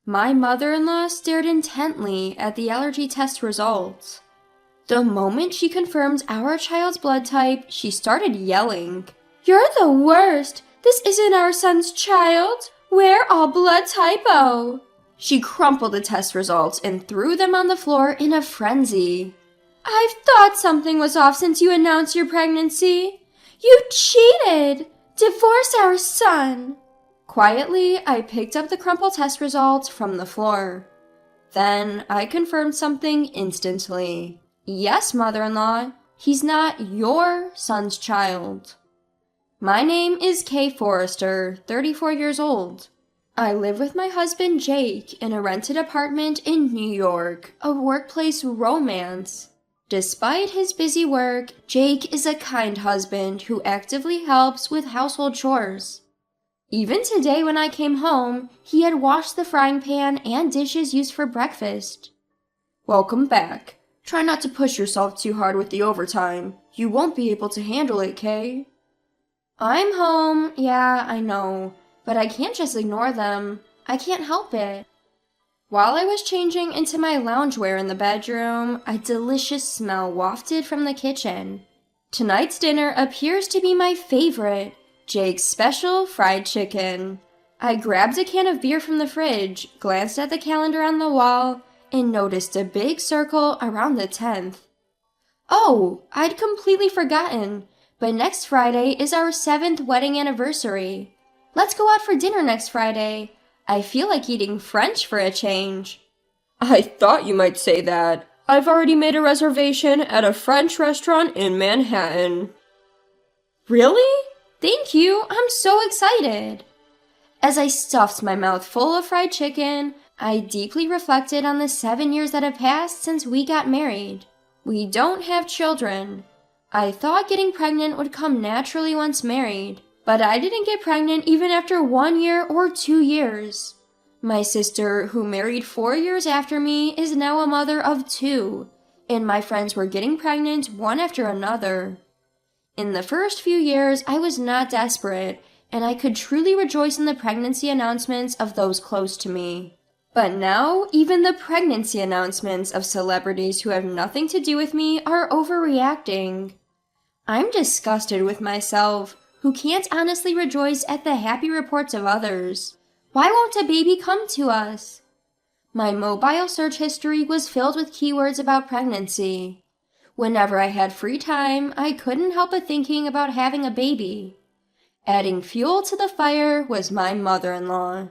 My mother-in-law stared intently at the allergy test results. The moment she confirmed our child's blood type, she started yelling. "You're the worst! This isn't our son's child! We're all blood type O!" She crumpled the test results and threw them on the floor in a frenzy. "I've thought something was off since you announced your pregnancy. You cheated! Divorce our son!" Quietly, I picked up the crumpled test results from the floor. Then I confirmed something instantly. "Yes, mother-in-law, he's not your son's child." My name is Kay Forrester, 34 years old. I live with my husband Jake in a rented apartment in New York, a workplace romance. Despite his busy work, Jake is a kind husband who actively helps with household chores. Even today when I came home, he had washed the frying pan and dishes used for breakfast. "Welcome back. Try not to push yourself too hard with the overtime. You won't be able to handle it, Kay." "I'm home, yeah, I know, but I can't just ignore them. I can't help it." While I was changing into my loungewear in the bedroom, a delicious smell wafted from the kitchen. Tonight's dinner appears to be my favorite, Jake's special fried chicken. I grabbed a can of beer from the fridge, glanced at the calendar on the wall, and noticed a big circle around the 10th. Oh, I'd completely forgotten, but next Friday is our 7th wedding anniversary. Let's go out for dinner next Friday. I feel like eating French for a change. "I thought you might say that. I've already made a reservation at a French restaurant in Manhattan." "Really? Thank you. I'm so excited." As I stuffed my mouth full of fried chicken, I deeply reflected on the 7 years that have passed since we got married. We don't have children. I thought getting pregnant would come naturally once married, but I didn't get pregnant even after 1 year or 2 years. My sister, who married 4 years after me, is now a mother of 2, and my friends were getting pregnant one after another. In the first few years, I was not desperate, and I could truly rejoice in the pregnancy announcements of those close to me. But now, even the pregnancy announcements of celebrities who have nothing to do with me are overreacting. I'm disgusted with myself, who can't honestly rejoice at the happy reports of others. Why won't a baby come to us? My mobile search history was filled with keywords about pregnancy. Whenever I had free time, I couldn't help but thinking about having a baby. Adding fuel to the fire was my mother-in-law.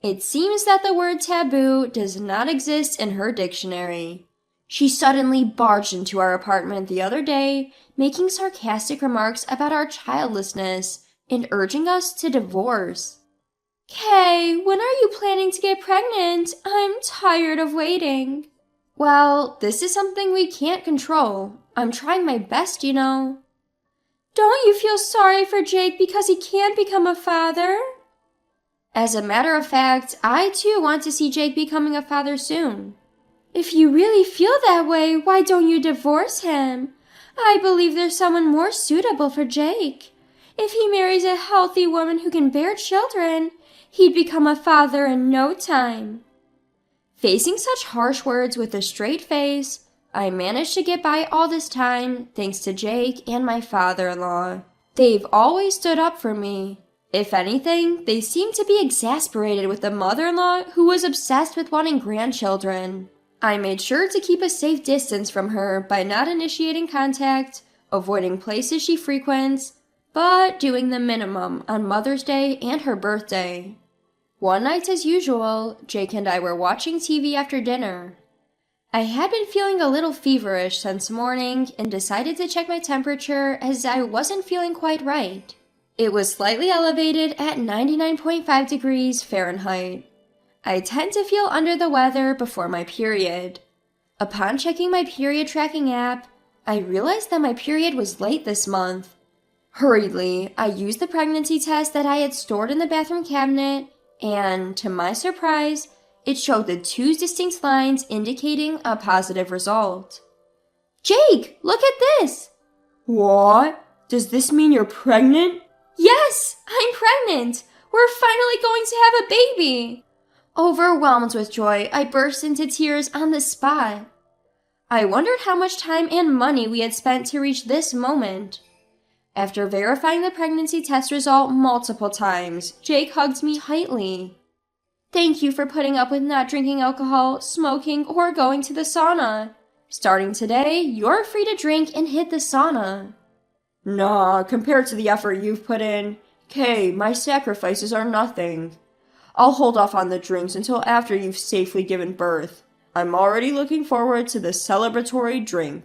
It seems that the word taboo does not exist in her dictionary. She suddenly barged into our apartment the other day, making sarcastic remarks about our childlessness and urging us to divorce. "Kay, when are you planning to get pregnant? I'm tired of waiting." "Well, this is something we can't control. I'm trying my best, you know." "Don't you feel sorry for Jake because he can't become a father?" As a matter of fact, I too want to see Jake becoming a father soon. "If you really feel that way, why don't you divorce him? I believe there's someone more suitable for Jake. If he marries a healthy woman who can bear children, he'd become a father in no time." Facing such harsh words with a straight face, I managed to get by all this time thanks to Jake and my father-in-law. They've always stood up for me. If anything, they seemed to be exasperated with the mother-in-law who was obsessed with wanting grandchildren. I made sure to keep a safe distance from her by not initiating contact, avoiding places she frequents, but doing the minimum on Mother's Day and her birthday. One night, as usual, Jake and I were watching TV after dinner. I had been feeling a little feverish since morning and decided to check my temperature as I wasn't feeling quite right. It was slightly elevated at 99.5 degrees Fahrenheit. I tend to feel under the weather before my period. Upon checking my period tracking app, I realized that my period was late this month. Hurriedly, I used the pregnancy test that I had stored in the bathroom cabinet, and, to my surprise, it showed the 2 distinct lines indicating a positive result. "Jake, look at this!" "What? Does this mean you're pregnant?" "Yes, I'm pregnant! We're finally going to have a baby!" Overwhelmed with joy, I burst into tears on the spot. I wondered how much time and money we had spent to reach this moment. After verifying the pregnancy test result multiple times, Jake hugged me tightly. Thank you for putting up with not drinking alcohol, smoking, or going to the sauna. Starting today, you're free to drink and hit the sauna. Nah, compared to the effort you've put in, Kay, my sacrifices are nothing. I'll hold off on the drinks until after you've safely given birth. I'm already looking forward to the celebratory drink.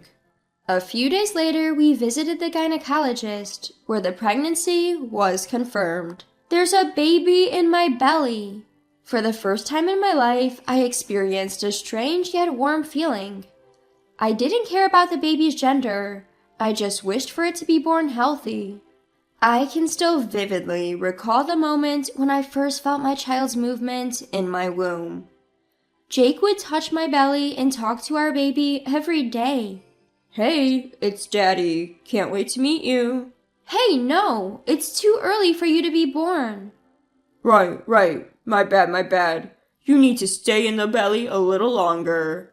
A few days later, we visited the gynecologist, where the pregnancy was confirmed. There's a baby in my belly. For the first time in my life, I experienced a strange yet warm feeling. I didn't care about the baby's gender. I just wished for it to be born healthy. I can still vividly recall the moment when I first felt my child's movement in my womb. Jake would touch my belly and talk to our baby every day. Hey, it's Daddy. Can't wait to meet you. Hey, no, it's too early for you to be born. Right. My bad. You need to stay in the belly a little longer.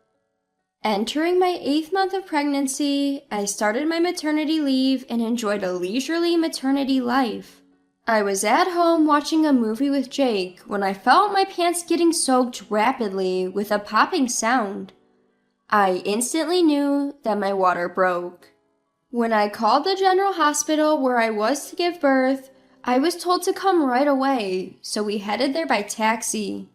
Entering my 8th month of pregnancy, I started my maternity leave and enjoyed a leisurely maternity life. I was at home watching a movie with Jake when I felt my pants getting soaked rapidly with a popping sound. I instantly knew that my water broke. When I called the general hospital where I was to give birth, I was told to come right away, so we headed there by taxi.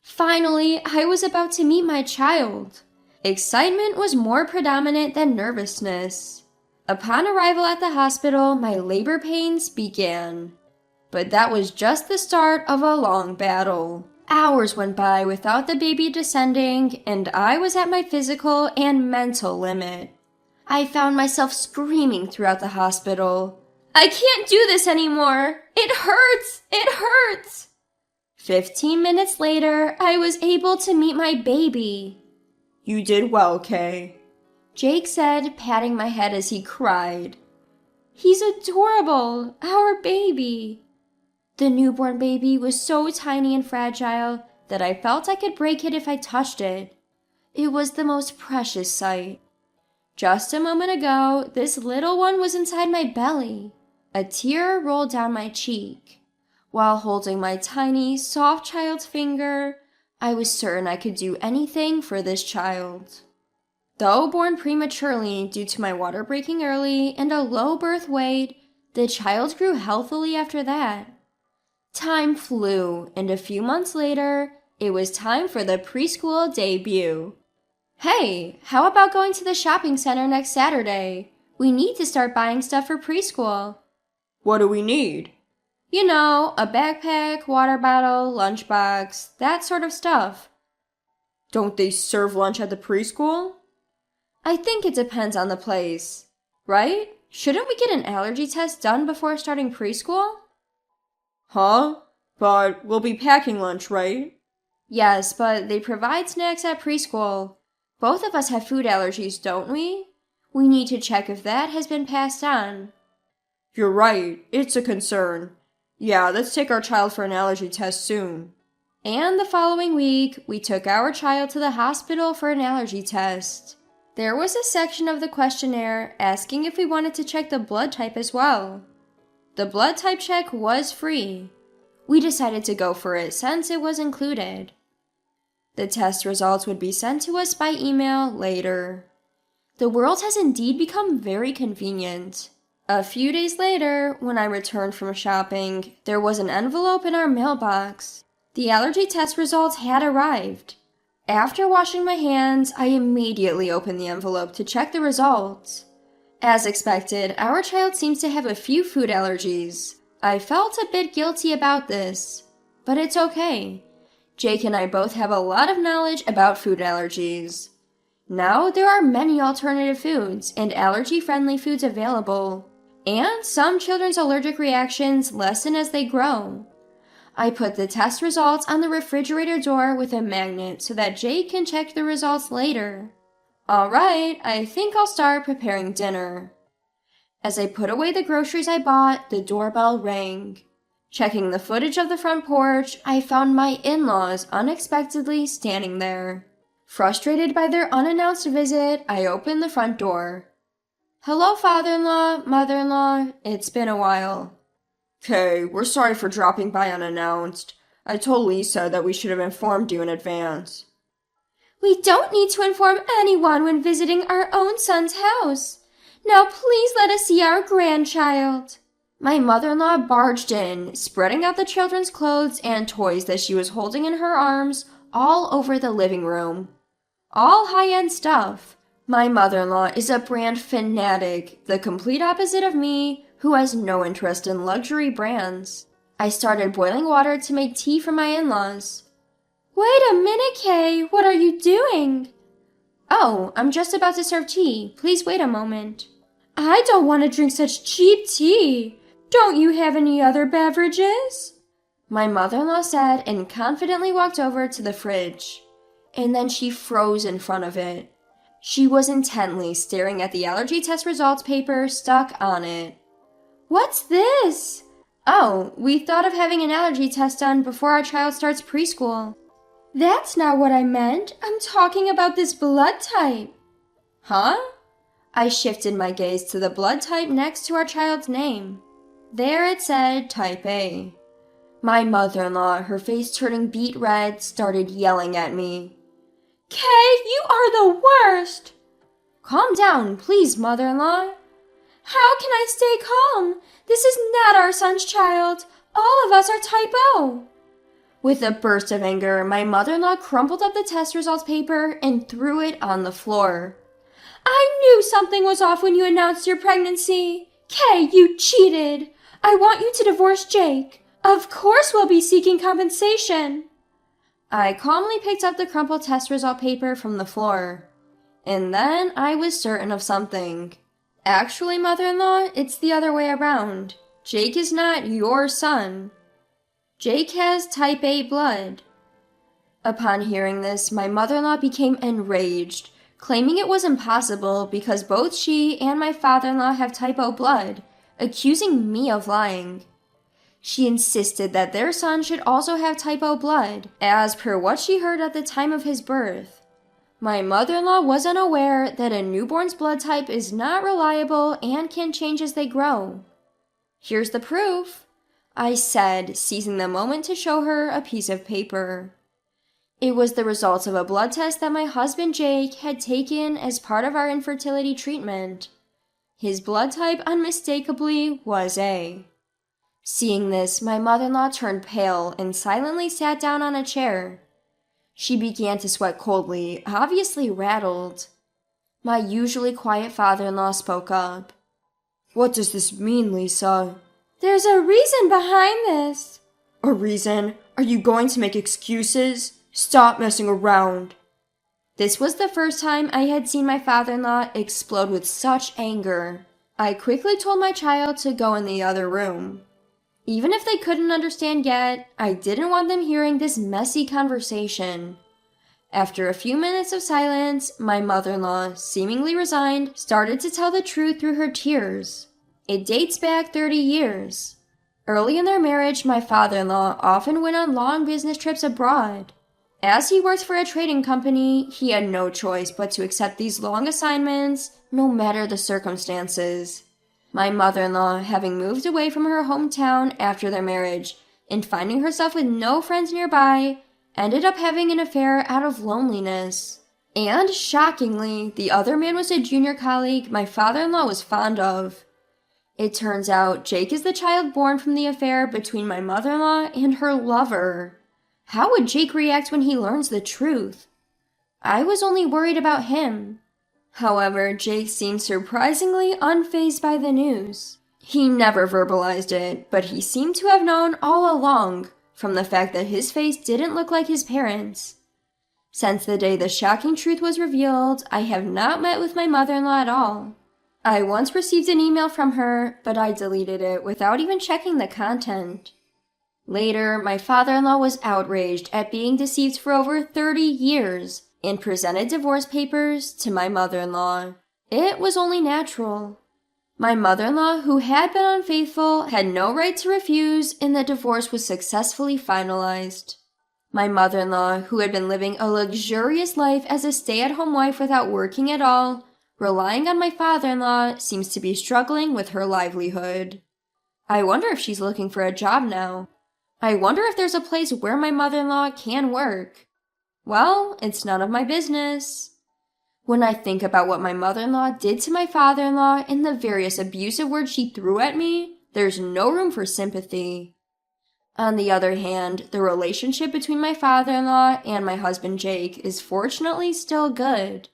Finally, I was about to meet my child. Excitement was more predominant than nervousness. Upon arrival at the hospital, my labor pains began. But that was just the start of a long battle. Hours went by without the baby descending, and I was at my physical and mental limit. I found myself screaming throughout the hospital. I can't do this anymore. It hurts. 15 minutes later, I was able to meet my baby. You did well, Kay, Jake said, patting my head as he cried. He's adorable, our baby. The newborn baby was so tiny and fragile that I felt I could break it if I touched it. It was the most precious sight. Just a moment ago, this little one was inside my belly. A tear rolled down my cheek. While holding my tiny, soft child's finger, I was certain I could do anything for this child. Though born prematurely due to my water breaking early and a low birth weight, the child grew healthily after that. Time flew, and a few months later, it was time for the preschool debut. Hey, how about going to the shopping center next Saturday? We need to start buying stuff for preschool. What do we need? You know, a backpack, water bottle, lunchbox, that sort of stuff. Don't they serve lunch at the preschool? I think it depends on the place. Right? Shouldn't we get an allergy test done before starting preschool? Huh? But we'll be packing lunch, right? Yes, but they provide snacks at preschool. Both of us have food allergies, don't we? We need to check if that has been passed on. You're right. It's a concern. Yeah, let's take our child for an allergy test soon. And the following week, we took our child to the hospital for an allergy test. There was a section of the questionnaire asking if we wanted to check the blood type as well. The blood type check was free. We decided to go for it since it was included. The test results would be sent to us by email later. The world has indeed become very convenient. A few days later, when I returned from shopping, there was an envelope in our mailbox. The allergy test results had arrived. After washing my hands, I immediately opened the envelope to check the results. As expected, our child seems to have a few food allergies. I felt a bit guilty about this, but it's okay. Jake and I both have a lot of knowledge about food allergies. Now there are many alternative foods and allergy-friendly foods available, and some children's allergic reactions lessen as they grow. I put the test results on the refrigerator door with a magnet so that Jake can check the results later. Alright, I think I'll start preparing dinner. As I put away the groceries I bought, the doorbell rang. Checking the footage of the front porch, I found my in-laws unexpectedly standing there. Frustrated by their unannounced visit, I opened the front door. "Hello, father-in-law, mother-in-law. It's been a while." "Kay, we're sorry for dropping by unannounced. I told Lisa that we should have informed you in advance." "We don't need to inform anyone when visiting our own son's house. Now please let us see our grandchild." My mother-in-law barged in, spreading out the children's clothes and toys that she was holding in her arms all over the living room. All high-end stuff. My mother-in-law is a brand fanatic, the complete opposite of me, who has no interest in luxury brands. I started boiling water to make tea for my in-laws. "Wait a minute, Kay. What are you doing?" "Oh, I'm just about to serve tea. Please wait a moment." "I don't want to drink such cheap tea. Don't you have any other beverages?" My mother-in-law said and confidently walked over to the fridge. And then she froze in front of it. She was intently staring at the allergy test results paper stuck on it. "What's this?" "Oh, we thought of having an allergy test done before our child starts preschool." "That's not what I meant. I'm talking about this blood type." "Huh?" I shifted my gaze to the blood type next to our child's name. There it said Type A. My mother-in-law, her face turning beet red, started yelling at me. "Kay, you are the worst!" "Calm down, please, mother-in-law." "How can I stay calm? This is not our son's child. All of us are Type O." With a burst of anger, my mother-in-law crumpled up the test results paper and threw it on the floor. "I knew something was off when you announced your pregnancy. Kay, you cheated. I want you to divorce Jake. Of course we'll be seeking compensation." I calmly picked up the crumpled test result paper from the floor. And then I was certain of something. Actually, mother-in-law, it's the other way around. Jake is not your son. Jake has Type A blood. Upon hearing this, my mother-in-law became enraged, claiming it was impossible because both she and my father-in-law have Type O blood, accusing me of lying. She insisted that their son should also have Type O blood, as per what she heard at the time of his birth. My mother-in-law was unaware that a newborn's blood type is not reliable and can change as they grow. "Here's the proof," I said, seizing the moment to show her a piece of paper. It was the results of a blood test that my husband Jake had taken as part of our infertility treatment. His blood type unmistakably was A. Seeing this, my mother-in-law turned pale and silently sat down on a chair. She began to sweat coldly, obviously rattled. My usually quiet father-in-law spoke up. "What does this mean, Lisa?" "There's a reason behind this." "A reason? Are you going to make excuses? Stop messing around." This was the first time I had seen my father-in-law explode with such anger. I quickly told my child to go in the other room. Even if they couldn't understand yet, I didn't want them hearing this messy conversation. After a few minutes of silence, my mother-in-law, seemingly resigned, started to tell the truth through her tears. It dates back 30 years. Early in their marriage, my father-in-law often went on long business trips abroad. As he worked for a trading company, he had no choice but to accept these long assignments, no matter the circumstances. My mother-in-law, having moved away from her hometown after their marriage and finding herself with no friends nearby, ended up having an affair out of loneliness. And, shockingly, the other man was a junior colleague my father-in-law was fond of. It turns out Jake is the child born from the affair between my mother-in-law and her lover. How would Jake react when he learns the truth? I was only worried about him. However, Jake seemed surprisingly unfazed by the news. He never verbalized it, but he seemed to have known all along, from the fact that his face didn't look like his parents'. Since the day the shocking truth was revealed, I have not met with my mother-in-law at all. I once received an email from her, but I deleted it without even checking the content. Later, my father-in-law was outraged at being deceived for over 30 years and presented divorce papers to my mother-in-law. It was only natural. My mother-in-law, who had been unfaithful, had no right to refuse, and the divorce was successfully finalized. My mother-in-law, who had been living a luxurious life as a stay-at-home wife without working at all, relying on my father-in-law, seems to be struggling with her livelihood. I wonder if she's looking for a job now. I wonder if there's a place where my mother-in-law can work. Well, it's none of my business. When I think about what my mother-in-law did to my father-in-law and the various abusive words she threw at me, there's no room for sympathy. On the other hand, the relationship between my father-in-law and my husband Jake is fortunately still good.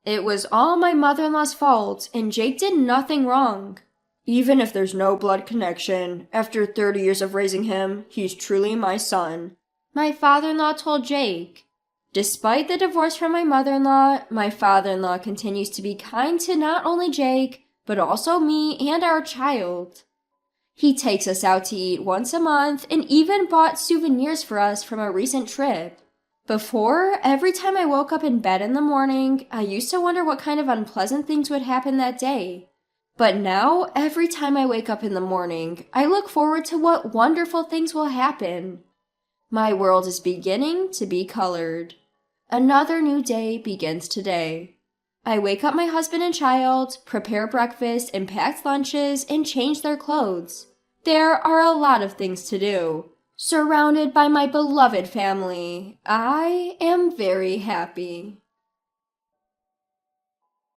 It was all my mother-in-law's fault, and Jake did nothing wrong. Even if there's no blood connection, after 30 years of raising him, he's truly my son, my father-in-law told Jake. Despite the divorce from my father-in-law continues to be kind to not only Jake, but also me and our child. He takes us out to eat once a month and even bought souvenirs for us from a recent trip. Before, every time I woke up in bed in the morning, I used to wonder what kind of unpleasant things would happen that day. But now, every time I wake up in the morning, I look forward to what wonderful things will happen. My world is beginning to be colored. Another new day begins today. I wake up my husband and child, prepare breakfast and pack lunches, and change their clothes. There are a lot of things to do. Surrounded by my beloved family, I am very happy.